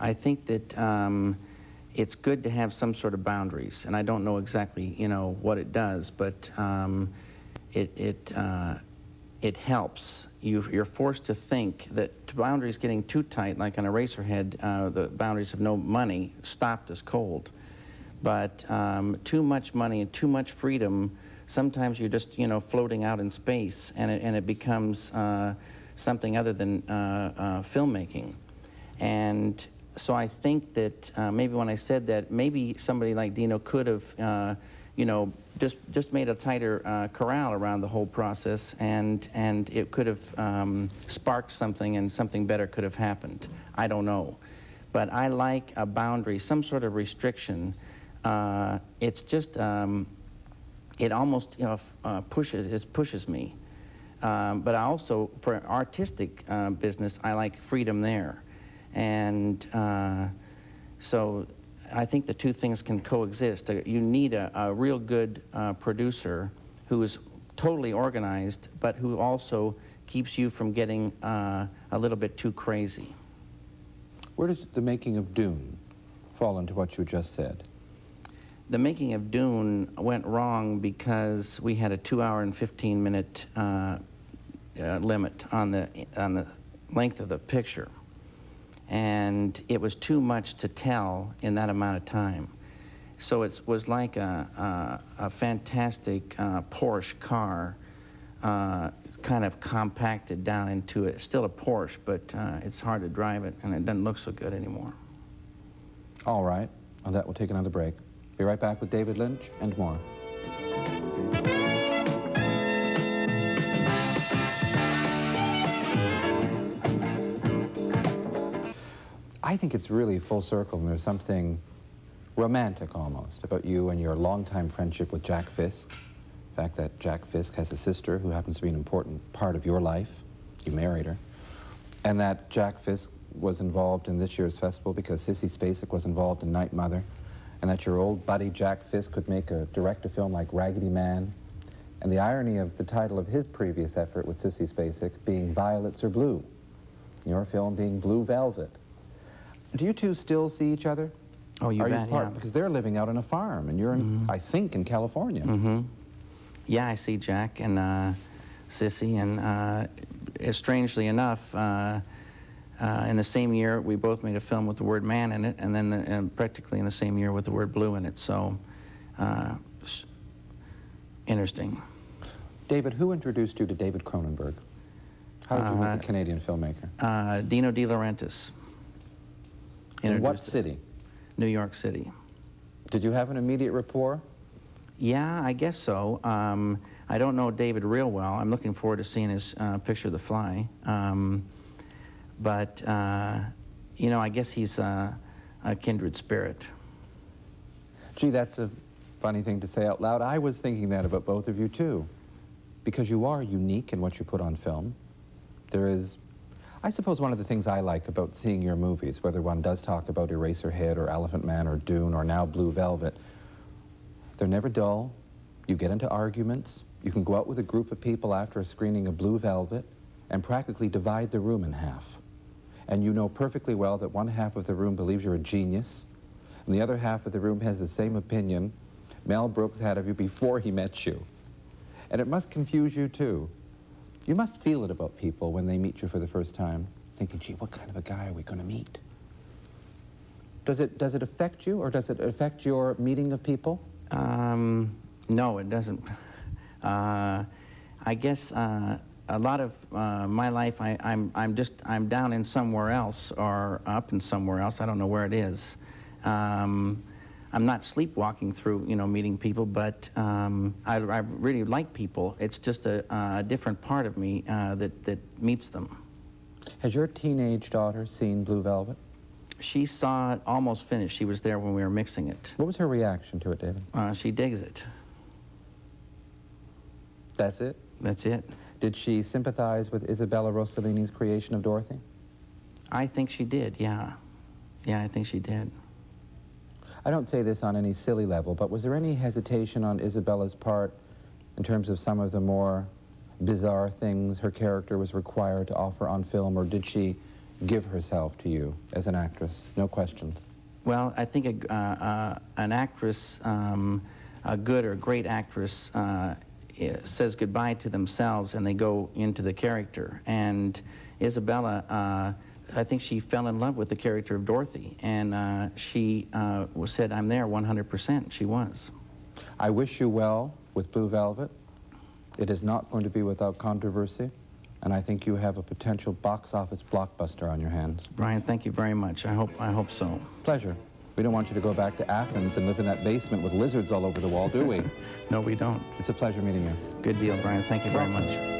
I think that it's good to have some sort of boundaries, and I don't know exactly, you know, what it does, but it helps. You're forced to think that boundaries getting too tight, like on Eraserhead, the boundaries of no money stopped us cold. But too much money and too much freedom, sometimes you're just, you know, floating out in space, and it becomes something other than filmmaking. And so I think that maybe when I said that, maybe somebody like Dino could have, you know, just made a tighter corral around the whole process, and it could have sparked something, and something better could have happened. I don't know. But I like a boundary, some sort of restriction. It's just, it almost, you know, pushes me. But I also, for artistic business, I like freedom there. And so I think the two things can coexist. You need a real good producer who is totally organized, but who also keeps you from getting a little bit too crazy. Where does the making of Dune fall into what you just said? The making of Dune went wrong because we had a 2-hour and 15-minute limit on the length of the picture. And it was too much to tell in that amount of time. So it was like a fantastic Porsche car, kind of compacted down into it. It's still a Porsche, but it's hard to drive it, and it doesn't look so good anymore. All right. On that, we'll take another break. Be right back with David Lynch and more. I think it's really full circle, and there's something romantic almost about you and your longtime friendship with Jack Fisk. The fact that Jack Fisk has a sister who happens to be an important part of your life. You married her. And that Jack Fisk was involved in this year's festival because Sissy Spacek was involved in Night Mother. And that your old buddy Jack Fisk could direct a film like Raggedy Man. And the irony of the title of his previous effort with Sissy Spacek being Violets Are Blue. Your film being Blue Velvet. Do you two still see each other? Oh, you bet, yeah. Because they're living out on a farm, and you're, in, I think, in California. Mm-hmm. Yeah, I see Jack and Sissy, and strangely enough, in the same year, we both made a film with the word man in it, and then practically in the same year with the word blue in it, so interesting. David, who introduced you to David Cronenberg? How did you meet the Canadian filmmaker? Dino De Laurentiis. In what city? New York City. Did you have an immediate rapport? Yeah, I guess so. I don't know David real well. I'm looking forward to seeing his picture, The Fly. But, you know, I guess he's a kindred spirit. Gee, that's a funny thing to say out loud. I was thinking that about both of you, too. Because you are unique in what you put on film. There is, I suppose one of the things I like about seeing your movies, whether one does talk about Eraserhead or Elephant Man or Dune or now Blue Velvet, they're never dull. You get into arguments. You can go out with a group of people after a screening of Blue Velvet and practically divide the room in half. And you know perfectly well that one half of the room believes you're a genius, and the other half of the room has the same opinion Mel Brooks had of you before he met you. And it must confuse you, too. You must feel it about people when they meet you for the first time, thinking, gee, what kind of a guy are we going to meet? Does it affect you, or does it affect your meeting of people? No, it doesn't. I guess a lot of my life, I'm down in somewhere else or up in somewhere else. I don't know where it is. I'm not sleepwalking through, you know, meeting people, but I really like people. It's just a different part of me that meets them. Has your teenage daughter seen Blue Velvet? She saw it almost finished. She was there when we were mixing it. What was her reaction to it, David? She digs it. That's it? That's it. Did she sympathize with Isabella Rossellini's creation of Dorothy? I think she did, yeah. Yeah, I think she did. I don't say this on any silly level, but was there any hesitation on Isabella's part in terms of some of the more bizarre things her character was required to offer on film, or did she give herself to you as an actress? No questions. Well, I think an actress, a good or great actress, says goodbye to themselves and they go into the character. And Isabella, I think she fell in love with the character of Dorothy, and she said, I'm there 100%. She was. I wish you well with Blue Velvet. It is not going to be without controversy, and I think you have a potential box office blockbuster on your hands. Brian, thank you very much. I hope so. Pleasure. We don't want you to go back to Athens and live in that basement with lizards all over the wall, do we? No, we don't. It's a pleasure meeting you. Good deal, Brian. Thank you very much.